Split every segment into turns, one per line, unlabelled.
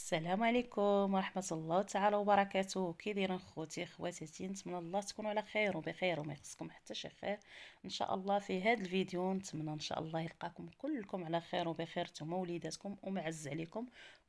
السلام عليكم ورحمة الله تعالى وبركاته. كي دايرين خوتي خواتاتي؟ نتمنى الله تكونوا على خير وبخير وما يخصكم حتى شي خير ان شاء الله. في هذا الفيديو نتمنى ان شاء الله يلقاكم كلكم على خير وبخير، نتوما وليداتكم ومعز عليكم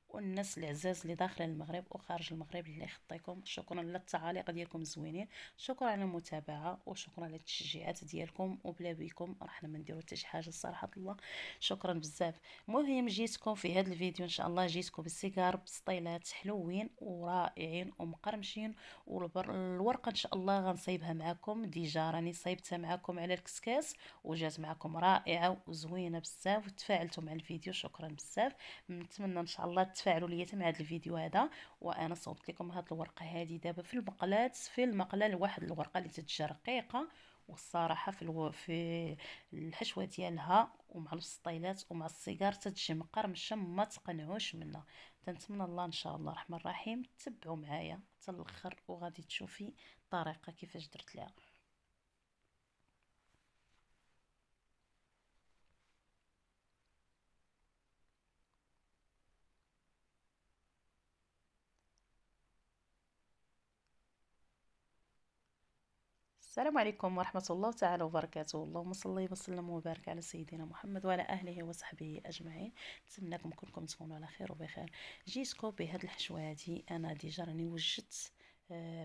والناس العزاز اللي داخل المغرب وخارج المغرب اللي خطيكم. شكرا للتعاليق ديالكم زوينين، شكرا على المتابعه وشكرا على التشجيعات ديالكم، وبلا بكم راحنا ما نديرو حتى شي حاجه صراحه الله. شكرا بزاف. المهم جيتكم في هذا الفيديو ان شاء الله، جيتكم بالسيجار بسطيلات حلوين ورائعين ومقرمشين. والورقه ان شاء الله غنصايبها معكم، ديجا راني صايبتها معكم على الكسكاس وجات معكم رائعه وزوينه بزاف وتفاعلتوا مع الفيديو. شكرا بزاف. نتمنى ان شاء الله تفاعلوا ليا مع هذا الفيديو هذا. وانا صوبت لكم هذه الورقه هذه دابا في المقله لواحد الورقه اللي تتجي رقيقه، والصراحه في الحشوه ديالها ومع السطيلات ومع السيجار تتجي مقرمشه ما تقنعوش منها. تنتمنى الله ان شاء الله الرحمن الرحيم تبعوا معايا حتى الاخر وغادي تشوفي الطريقه كيفاش درت لها. السلام عليكم ورحمة الله تعالى وبركاته. اللهم صل وسلم وبارك على سيدنا محمد وعلى أهله وصحبه أجمعين. نتمنىكم كلكم تكونوا على خير وبخير. جيتكم بهاد الحشوة هادي. أنا ديجا راني وجدت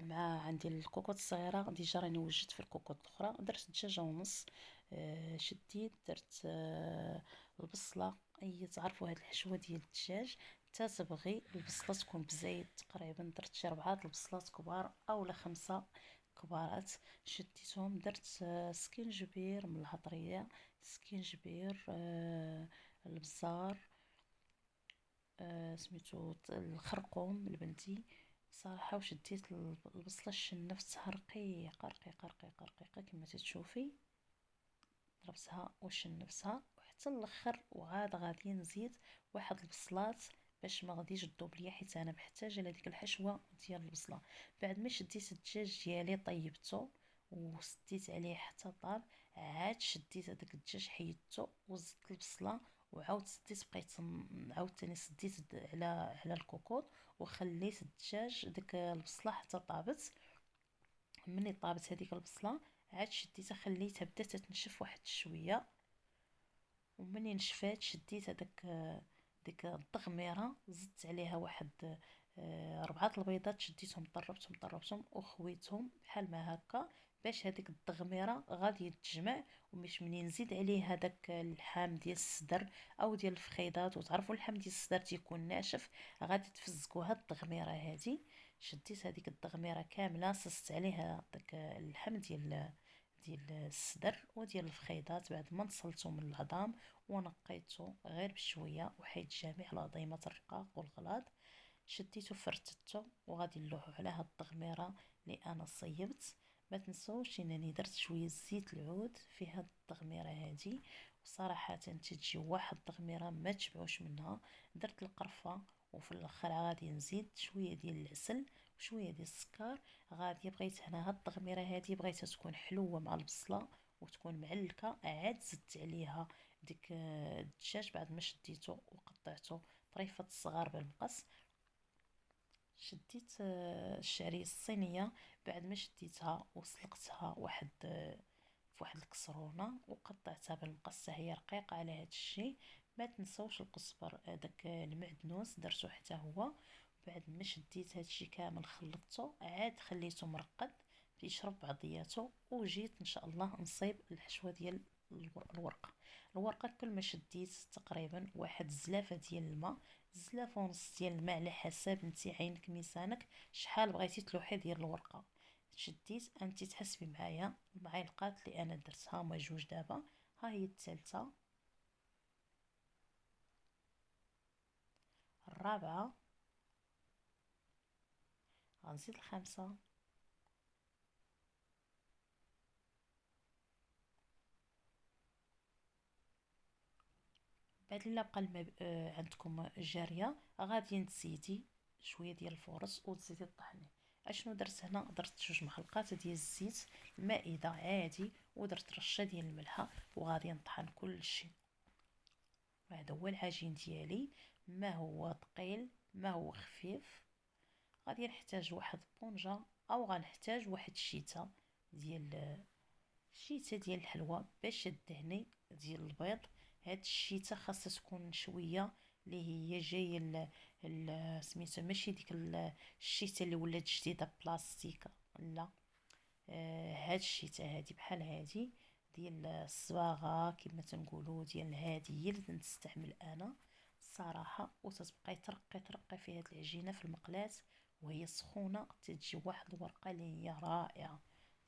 مع عندي الكوكوط الصغيرة، ديجا راني وجدت في الكوكوط الأخرى. درت دجاجة ونص، شديت درت البصلة. أي تعرفوا هاد الحشوة ديال الدجاج تتبغي البصلة تكون بزايد، تقريبا درت شي 4 البصلات كبار أو 5 كبارات. شديتهم درت سكينجبير من الهضرية، سكينجبير، البزار، سميتو الخرقوم البلدي صراحة. وشديت البصلة الشنفتها رقيقة رقيقة رقيقة رقيقة كما تتشوفي، ضربتها وشنفتها وحتى الاخر. وعاد غادي نزيد واحد البصلات باش ما غاديش تذوب ليا، حيت انا محتاجه لهاديك الحشوه ديال البصله. بعد ما شديت الدجاج ديالي طيبته وسديت عليه حتى طاب، عاد شديت هذاك الدجاج حيدته وزدت البصله وعاود سديت، بقيت عاوتاني سديت على الكوكوط وخليت الدجاج ديك البصله حتى طابت. مني طابت هذيك البصله عاد شديتها خليتها بدات تنشف واحد شويه، ومني نشفات شديت هذاك ديك الضغميره زدت عليها واحد 4 البيضات، شديتهم طربتهم وخويتهم بحال ما هكا باش هذيك الضغميره غادي تجمع. ومش منين نزيد عليه هذاك اللحم ديال الصدر او ديال الفخيضات، وتعرفوا اللحم ديال الصدر تيكون ناشف، غادي تفزقوا هاد الضغميره هذه. شديت هذيك الضغميره كامله صصت عليها داك اللحم ديال الصدر وديال الفخيضات بعد ما نصلته من العظام ونقيته غير بشويه وحيد جميع العظيمات الرقاق والغلاظ. شديته فرتته وغادي نلوحو على هاد الضغميره اللي انا صيبت. ما تنسوش انني درت شويه زيت العود في هاد الضغميره هادي، وصراحه تجي واحد الضغميره ما تشبعوش منها. درت القرفه وفي الاخر غادي نزيد شويه ديال العسل وشويه ديال السكر. غادي بغيت هنا هاد الضغميره هادي بغيتها تكون حلوه مع البصله وتكون معلكه، عاد زدت عليها ديك الدجاج بعد ما شديته وقطعته طريفات الصغار بالمقص. شديت الشعريه الصينيه بعد ما شديتها وسلقتها في واحد الكسرونه وقطعتها بالمقص هي رقيقه على هذا الشيء. ما تنسوش القزبر داك المعدنوس درتو حتى هو. بعد ما شديت هادشي كامل خلطته عاد خليته مرقد يشرب بعضياته، وجيت ان شاء الله نصيب الحشوه ديال الورقه. كل ما شديت تقريبا واحد الزلافه ديال الماء، زلافه ونص ديال الماء على حساب نتي عينك ميزانك شحال بغيتي تلوحي ديال الورقه. شديت انت تحسبي معايا المعالقات اللي انا درتها، هما جوج دابا، ها هي الثالثه، الرابعه، غنزيد الخامسه، بعد الا بقى الماء عندكم جاريه غادي تزيدي شويه ديال الفورص وتزيدي الطحني. اشنو درت هنا؟ درت 2 محلقات ديال الزيت المائده عادي ودرت رشه ديال الملحه وغادي نطحن كل شيء. وهذا هو العجين ديالي، ما هو ثقيل ما هو خفيف. غادي نحتاج واحد بونجا او غنحتاج واحد الشيته ديال الحلوى باش دهني ديال البيض. هاد الشيته خاصها تكون شويه اللي هي جايه سميتها ماشي ديك الشيته اللي ولات جديده بلاستيك، لا. هاد الشيته هادي بحال هادي ديال الصباغه كما تنقولوا، ديال هادي هي اللي نستعمل انا الصراحه. وتتبقى ترقي في هاد العجينه في المقلاة وهي سخونه، تتجي واحد الورقه اللي هي رائعه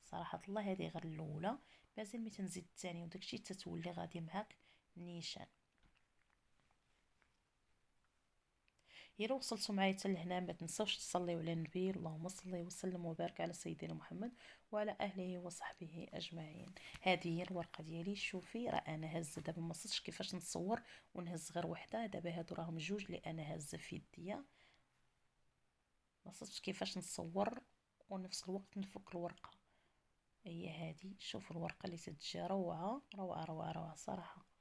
صراحه الله. هذه غير الاولى، مازال ملي تنزيد الثانيه وداكشي تتولي غادي معاك نيشان. إلا وصلتوا معايا حتى لهنا ما تنسوش تصليوا على النبي، اللهم صل وسلم وبارك على سيدنا محمد وعلى اهله وصحبه اجمعين. هذه هي الورقه ديالي. شوفي راه انا هازه دابا، ما صدتش كيفاش نصور ونهز غير وحده. دابا هادو راهم جوج اللي انا هازه في يديا، ما صدتش كيفاش نصور ونفس الوقت نفك الورقه. هي هذه، شوفوا الورقه اللي تتجي روعه روعه روعه روعه صراحه.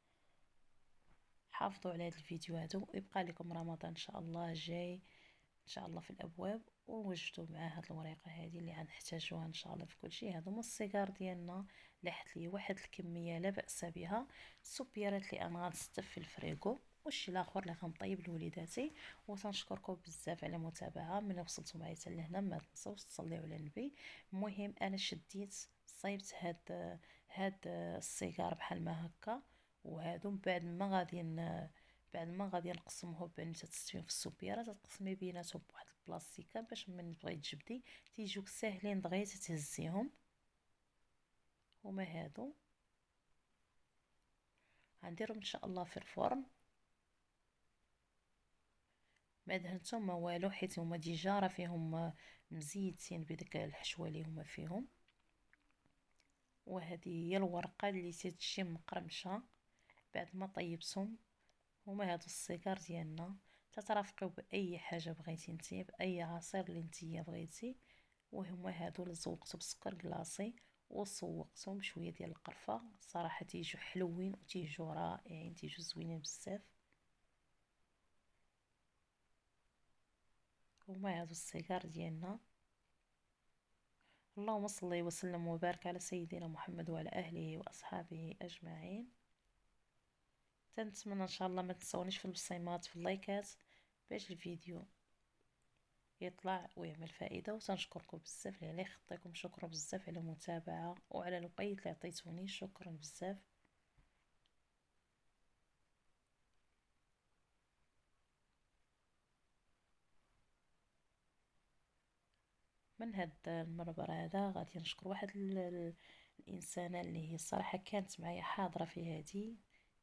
حافظوا على هذا الفيديو هذا، ويبقى لكم رمضان ان شاء الله جاي ان شاء الله في الابواب. ووجدوا مع هاد الوريقه هذه اللي غنحتاجوها ان شاء الله في كل شيء. هذا هما الصغار ديالنا. لاحت لي واحد الكميه لا باس بها. السبيرات اللي انا غنستف في الفريغو، والشي الاخر اللي غنطيب لوليداتي. وتنشكركم بزاف على المتابعه. من وصلتوا معايا حتى لهنا ما تنسوش تصليوا على النبي. المهم انا شديت صايبت هاد الصغار بحال ما هكا، وهادو من بعد ما غادي نقسموه بان تتستويو في السوبيره، تتقسمي بيناتهم بواحد البلاستيكه باش من بغيتي تجبدي تيجوك ساهلين دغيا تتهزيهم. هما هادو غنديرهم ان شاء الله في الفرن. ما دهنتهم ما والو حيت هما ديجا راه فيهم مزيتين بداك الحشوه اللي هما فيهم. وهذه هي الورقه اللي تتجي مقرمشه بعد ما طيبتهم. هما هادو الصغار ديالنا. تترافقوا باي حاجه بغيتي نتيا، باي عصير اللي نتيا بغيتي. وهما هادو اللي زوقتو بسكر كلاصي وصوقتهم بشويه ديال القرفه. صراحه تيجوا حلوين وتيجوا رائعين، تيجوا زوينين بزاف. هما هادو الصغار ديالنا. اللهم صل وسلم وبارك على سيدنا محمد وعلى اهله واصحابه اجمعين. تنتمنى ان شاء الله ما تنسونيش في البصيمات في اللايكات باش الفيديو يطلع ويعمل فائده. وتنشكركم بزاف على خطيكم. شكرا بزاف على المتابعه وعلى الوقيت اللي عطيتوني. شكرا بزاف. من هاد المنبر هذا غادي نشكر واحد الانسانه اللي هي الصراحه كانت معايا حاضره في هذه،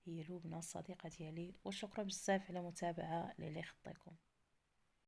هي لبنى الصديقه ديالي. وشكرا بزاف على المتابعه اللي خطيكم.